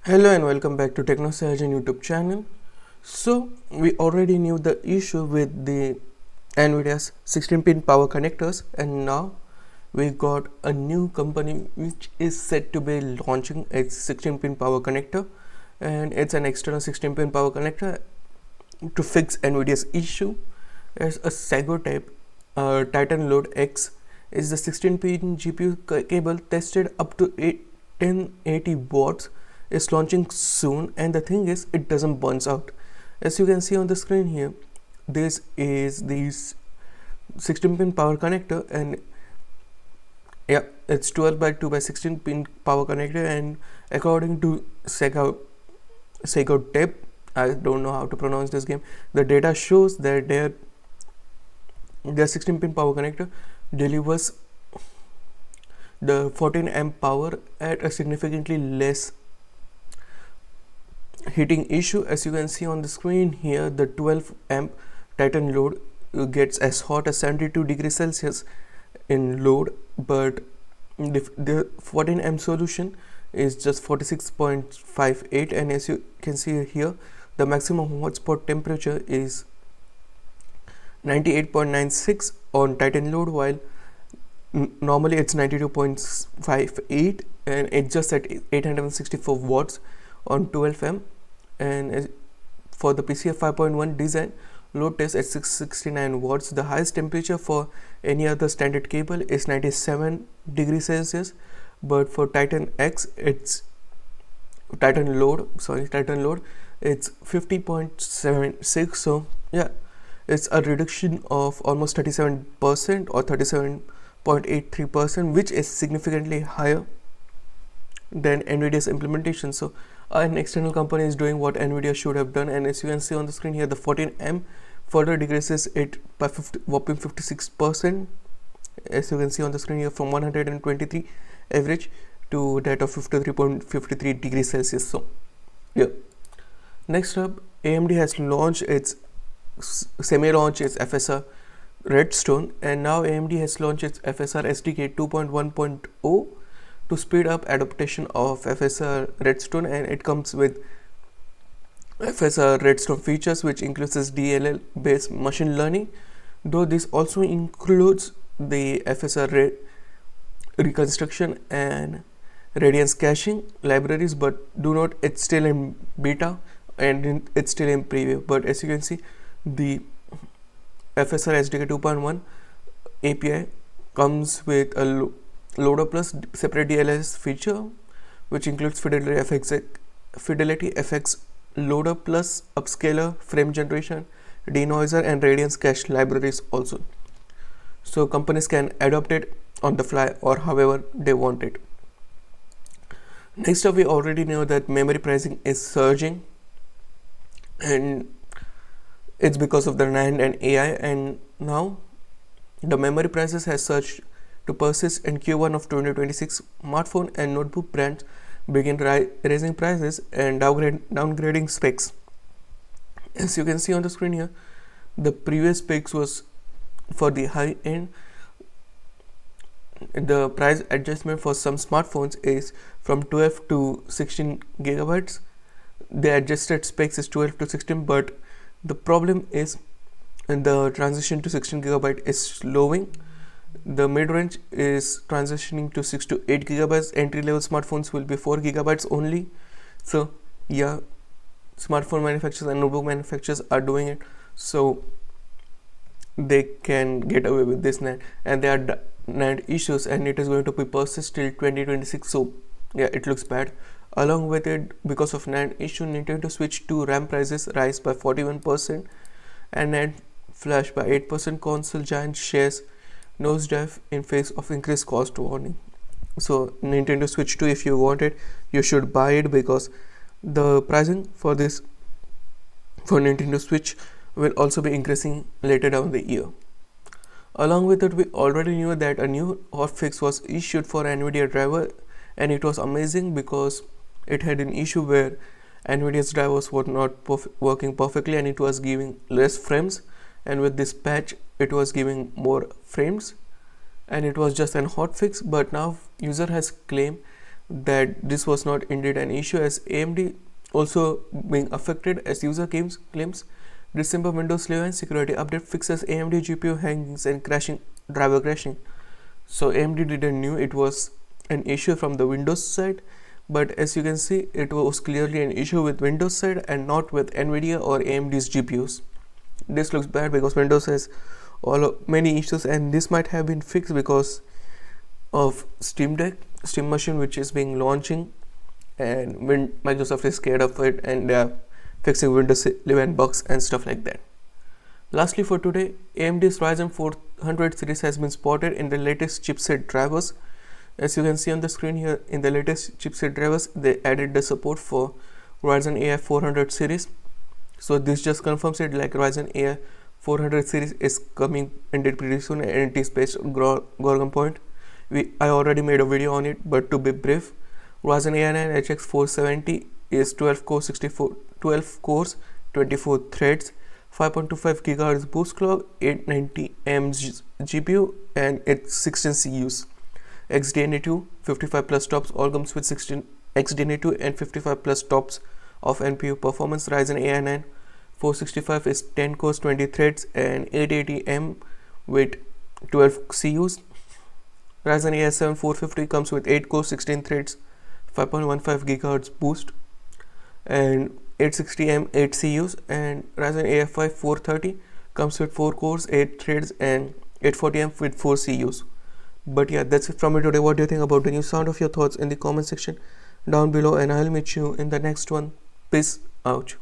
Hello and welcome back to TechnoSurgeon YouTube channel. So we already knew the issue with the NVIDIA's 16-pin power connectors, and now we got a new company which is set to be launching its 16-pin power connector, and it's an external 16-pin power connector to fix NVIDIA's issue. As a Sego type Titan Load X is the 16-pin GPU cable tested up to 1080 watts, is launching soon, and the thing is it doesn't burns out. As you can see on the screen here, this is the 16-pin power connector, and yeah, it's 12 by 2 by 16 pin power connector, and according to Sego Tip, I don't know how to pronounce this game, the data shows that their 16-pin power connector delivers the 14 amp power at a significantly less heating issue. As you can see on the screen here, the 12 amp Titan load gets as hot as 72 degrees Celsius in load, but the 14 amp solution is just 46.58, and as you can see here, the maximum hotspot temperature is 98.96 on Titan load, while normally it's 92.58, and it's just at 864 watts on 12 amp. And for the PCF 5.1 design, load test at 669 watts. The highest temperature for any other standard cable is 97 degrees Celsius, but for Titan X, it's Titan load, it's 50.76. So yeah, it's a reduction of almost 37% or 37.83%, which is significantly higher than NVIDIA's implementation. So an external company is doing what NVIDIA should have done, and as you can see on the screen here, the 14 amp further decreases it by whopping 56%. As you can see on the screen here, from 123 average to that of 53.53 degrees Celsius. So yeah, next up, AMD has launched its its FSR Redstone, and now AMD has launched its FSR SDK 2.1.0 to speed up adaptation of FSR Redstone, and it comes with FSR Redstone features, which includes DLL based machine learning, though this also includes the FSR reconstruction and radiance caching libraries, but do note it's still in beta and it's still in preview. But as you can see, the FSR SDK 2.1 API comes with a Loader Plus separate DLS feature, which includes Fidelity FX Loader Plus upscaler, frame generation, denoiser, and radiance cache libraries also. So companies can adopt it on the fly or however they want it. Next up, we already know that memory pricing is surging, and it's because of the NAND and AI, and now the memory prices has surged to persist in Q1 of 2026. Smartphone and notebook brands begin raising prices and downgrading specs. As you can see on the screen here, the previous specs was for the high end. The price adjustment for some smartphones is from 12 to 16 gigabytes. The adjusted specs is 12 to 16, but the problem is the transition to 16 gigabyte is slowing. The mid-range is transitioning to 6 to 8 gigabytes. Entry-level smartphones will be 4 gigabytes only. So yeah, smartphone manufacturers and notebook manufacturers are doing it so they can get away with this NAND, and there are NAND issues, and it is going to be persist till 2026. So yeah, it looks bad. Along with it, because of NAND issue, Nintendo Switch 2 RAM prices rise by 41% and NAND flash by 8%. Console giant shares nosedive in face of increased cost warning. So Nintendo Switch 2, if you want it, you should buy it, because the pricing for this for Nintendo Switch will also be increasing later down the year. Along with it, we already knew that a new hotfix was issued for NVIDIA driver, and it was amazing because it had an issue where NVIDIA's drivers were not working perfectly, and it was giving less frames, and with this patch it was giving more frames, and it was just an hotfix. But now user has claimed that this was not indeed an issue, as AMD also being affected, as user claims. December Windows 11 security update fixes AMD GPU hangings and driver crashing. So AMD didn't knew it was an issue from the Windows side, but as you can see, it was clearly an issue with Windows side and not with NVIDIA or AMD's GPUs. This looks bad because Windows has many issues, and this might have been fixed because of Steam Machine, which is being launching, and when Microsoft is scared of it and they are fixing Windows 11 bugs and stuff like that. Lastly for today, AMD's Ryzen 400 series has been spotted in the latest chipset drivers. As you can see on the screen here, in the latest chipset drivers, they added the support for Ryzen AI 400 series. So this just confirms it, like Ryzen AI 400 series is coming indeed pretty soon, and it is based on Gorgon Point. I already made a video on it, but to be brief, Ryzen AI 9 HX 470 is 12 cores, 24 threads, 5.25 GHz boost clock, 890 AMD GPU, and it's 16 CUs. XDNA2 55 plus tops, all comes with 16 XDNA2 and 55 plus tops of NPU performance. Ryzen AI 9 465 is 10 cores, 20 threads, and 880M with 12 CUs. Ryzen AI 7 450 comes with 8 cores, 16 threads, 5.15 GHz boost, and 860M 8 CUs. And Ryzen AI 5 430 comes with 4 cores, 8 threads, and 840M with 4 CUs. But yeah, that's it from me today. What do you think about the new sound? Of your thoughts in the comment section down below, and I'll meet you in the next one. Peace out.